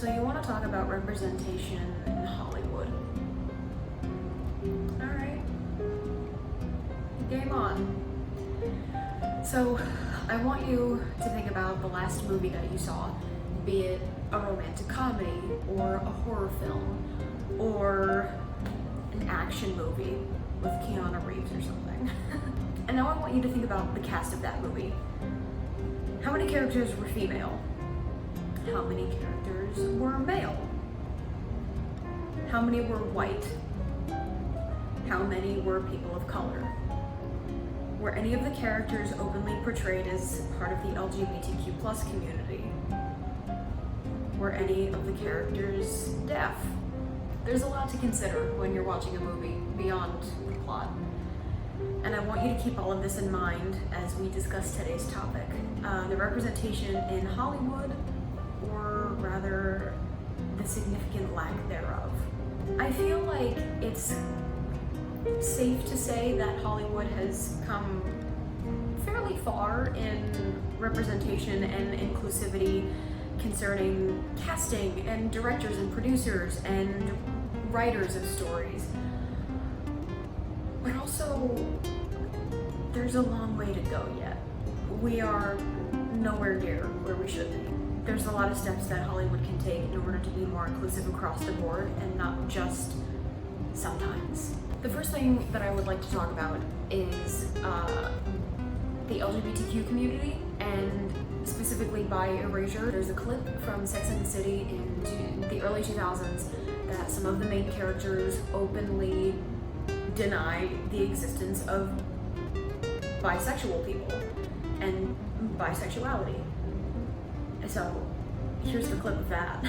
So you want to talk about representation in Hollywood. Alright. Game on. So I want you to think about the last movie that you saw, be it a romantic comedy or a horror film or an action movie with Keanu Reeves or something. And now I want you to think about the cast of that movie. How many characters were female? How many characters were male? How many were white? How many were people of color? Were any of the characters openly portrayed as part of the LGBTQ plus community? Were any of the characters deaf? There's a lot to consider when you're watching a movie beyond the plot. And I want you to keep all of this in mind as we discuss today's topic. The representation in Hollywood, or rather, the significant lack thereof. I feel like it's safe to say that Hollywood has come fairly far in representation and inclusivity concerning casting and directors and producers and writers of stories. But also, there's a long way to go yet. We are nowhere near where we should be. There's a lot of steps that Hollywood can take in order to be more inclusive across the board and not just sometimes. The first thing that I would like to talk about is the LGBTQ community, and specifically by erasure. There's a clip from Sex and the City in the early 2000s that some of the main characters openly deny the existence of bisexual people and bisexuality. So here's the clip of that.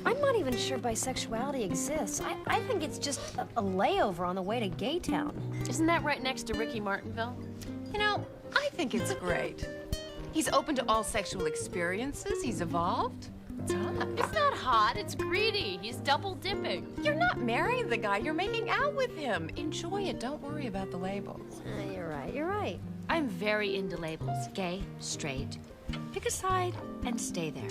I'm not even sure bisexuality exists. I think it's just a layover on the way to Gay Town. Isn't that right next to Ricky Martinville? You know, I think it's great. He's open to all sexual experiences. He's evolved. It's hot. It's not hot, it's greedy. He's double dipping. You're not marrying the guy, you're making out with him. Enjoy it, don't worry about the labels. You're right. I'm very into labels. Gay, straight. Pick a side and stay there.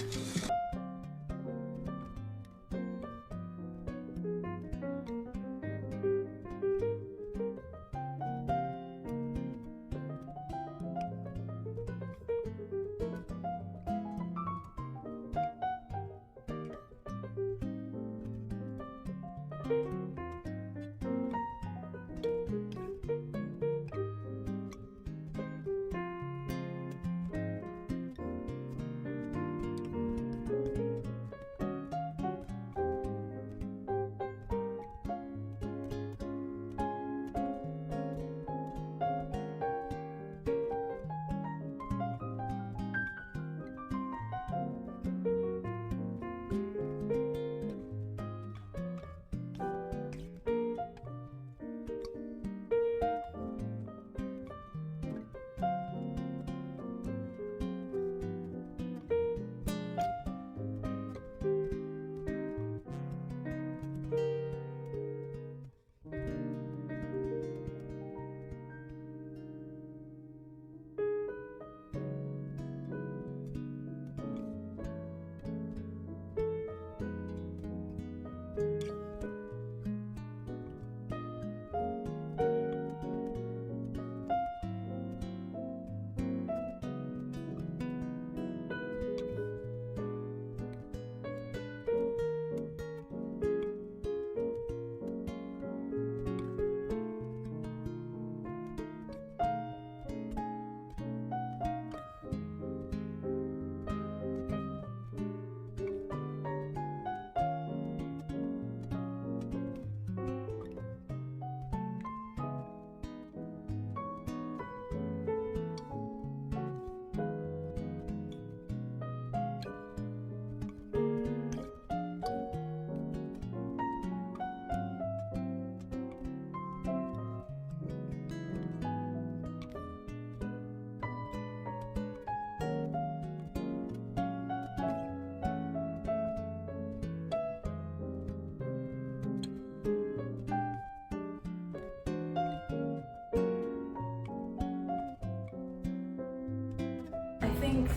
I think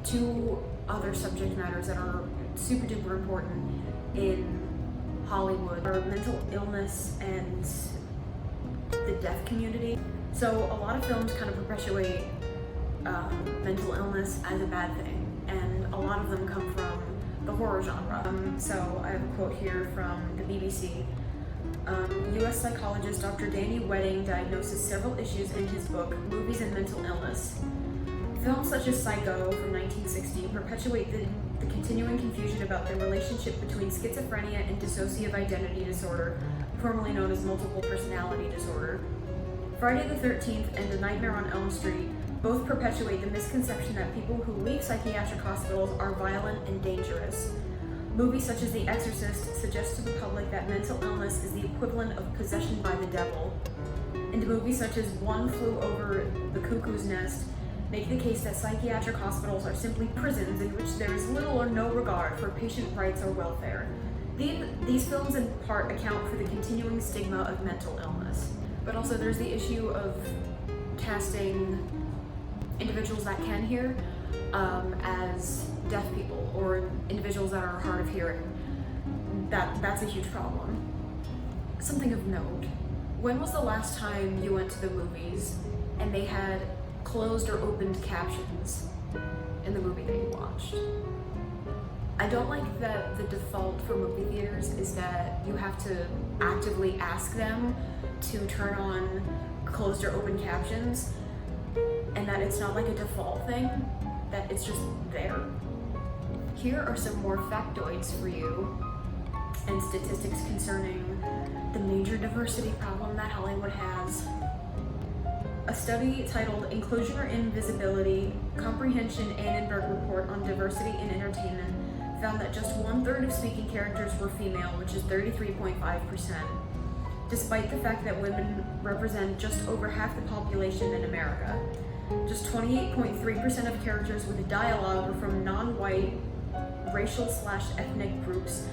to other subject matters that are super duper important in Hollywood are mental illness and the deaf community. So a lot of films kind of perpetuate mental illness as a bad thing, and a lot of them come from the horror genre. So I have a quote here from the BBC. U.S. psychologist Dr. Danny Wedding diagnoses several issues in his book, Movies and Mental Illness. Films such as Psycho from 1960 perpetuate the continuing confusion about the relationship between schizophrenia and dissociative identity disorder, formerly known as multiple personality disorder. Friday the 13th and A Nightmare on Elm Street both perpetuate the misconception that people who leave psychiatric hospitals are violent and dangerous. Movies such as The Exorcist suggest to the public that mental illness is the equivalent of possession by the devil. And movies such as One Flew Over the Cuckoo's Nest make the case that psychiatric hospitals are simply prisons in which there is little or no regard for patient rights or welfare. These films in part account for the continuing stigma of mental illness. But also there's the issue of casting individuals that can hear as deaf people or individuals that are hard of hearing. That's a huge problem. Something of note, when was the last time you went to the movies and they had closed or opened captions in the movie that you watched? I don't like that the default for movie theaters is that you have to actively ask them to turn on closed or open captions, and that it's not like a default thing, that it's just there. Here are some more factoids for you and statistics concerning the major diversity problem that Hollywood has. A study titled Inclusion or Invisibility, Comprehension Annenberg Report on Diversity in Entertainment found that just 1/3 of speaking characters were female, which is 33.5%, despite the fact that women represent just over half the population in America. Just 28.3% of characters with dialogue were from non-white racial/ethnic groups,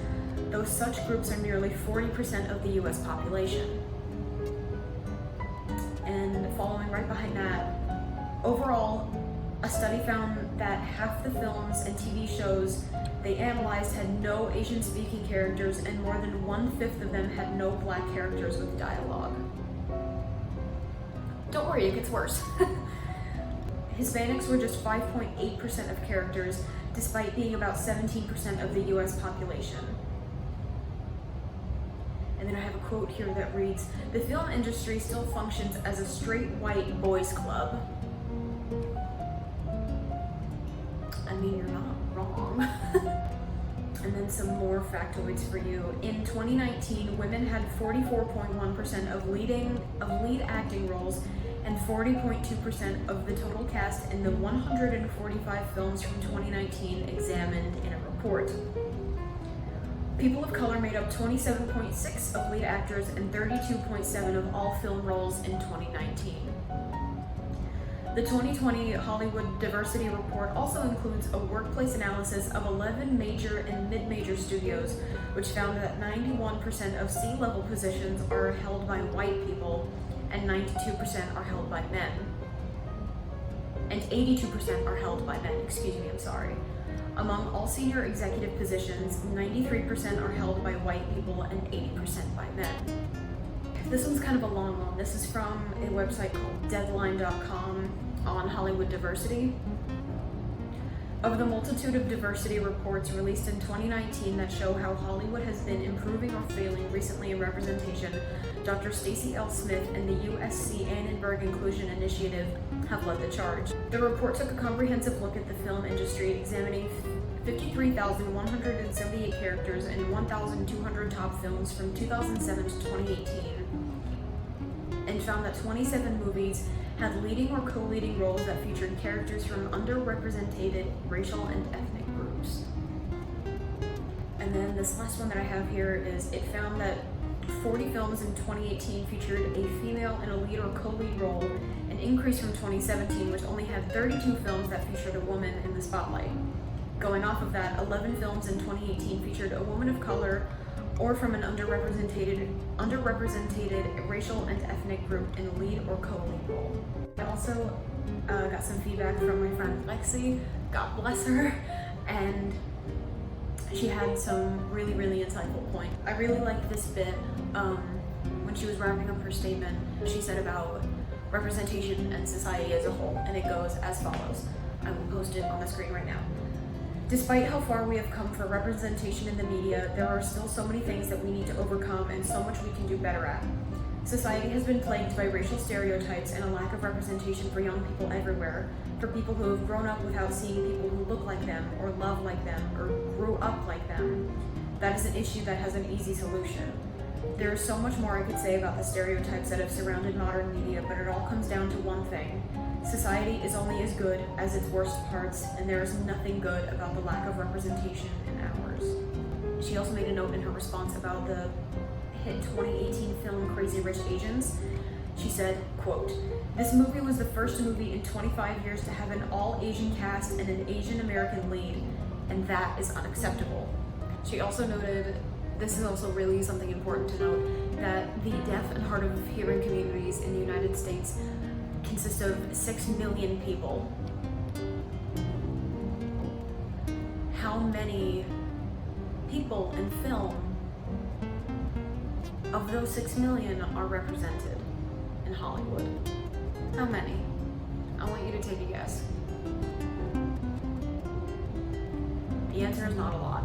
though such groups are nearly 40% of the US population. And following right behind that, overall, a study found that half the films and TV shows they analyzed had no Asian-speaking characters, and more than 1/5 of them had no black characters with dialogue. Don't worry, it gets worse. Hispanics were just 5.8% of characters, despite being about 17% of the US population. And then I have a quote here that reads, "The film industry still functions as a straight white boys club." I mean, you're not wrong. And then some more factoids for you. In 2019, women had 44.1% of lead acting roles and 40.2% of the total cast in the 145 films from 2019 examined in a report. People of color made up 27.6% of lead actors and 32.7% of all film roles in 2019. The 2020 Hollywood Diversity Report also includes a workplace analysis of 11 major and mid-major studios, which found that 91% of C-level positions are held by white people and 92% are held by men. And 82% are held by men, Among all senior executive positions, 93% are held by white people and 80% by men. This one's kind of a long one. This is from a website called Deadline.com on Hollywood diversity. Of the multitude of diversity reports released in 2019 that show how Hollywood has been improving or failing recently in representation, Dr. Stacey L. Smith and the USC Annenberg Inclusion Initiative have led the charge. The report took a comprehensive look at the film industry, examining 53,178 characters in 1,200 top films from 2007 to 2018, and found that 27 movies had leading or co-leading roles that featured characters from underrepresented racial and ethnic groups. And then this last one that I have here is it found that 40 films in 2018 featured a female in a lead or co-lead role, an increase from 2017, which only had 32 films that featured a woman in the spotlight. Going off of that, 11 films in 2018 featured a woman of color or from an underrepresented racial and ethnic group in a lead or co-lead role. I also got some feedback from my friend Lexi, God bless her, and she had some really, really insightful points. I really liked this bit when she was wrapping up her statement. She said about representation and society as a whole, and it goes as follows. I will post it on the screen right now. Despite how far we have come for representation in the media, there are still so many things that we need to overcome and so much we can do better at. Society has been plagued by racial stereotypes and a lack of representation for young people everywhere, for people who have grown up without seeing people who look like them, or love like them, or grew up like them. That is an issue that has an easy solution. There is so much more I could say about the stereotypes that have surrounded modern media, but it all comes down to one thing. Society is only as good as its worst parts, and there is nothing good about the lack of representation in ours. She also made a note in her response about the hit 2018 film Crazy Rich Asians. She said, quote, "This movie was the first movie in 25 years to have an all-Asian cast and an Asian American lead, and that is unacceptable." She also noted, this is also really something important to note, that the deaf and hard of hearing communities in the United States consist of 6 million people. How many people in film of those 6 million are represented in Hollywood? How many? I want you to take a guess. The answer is not a lot.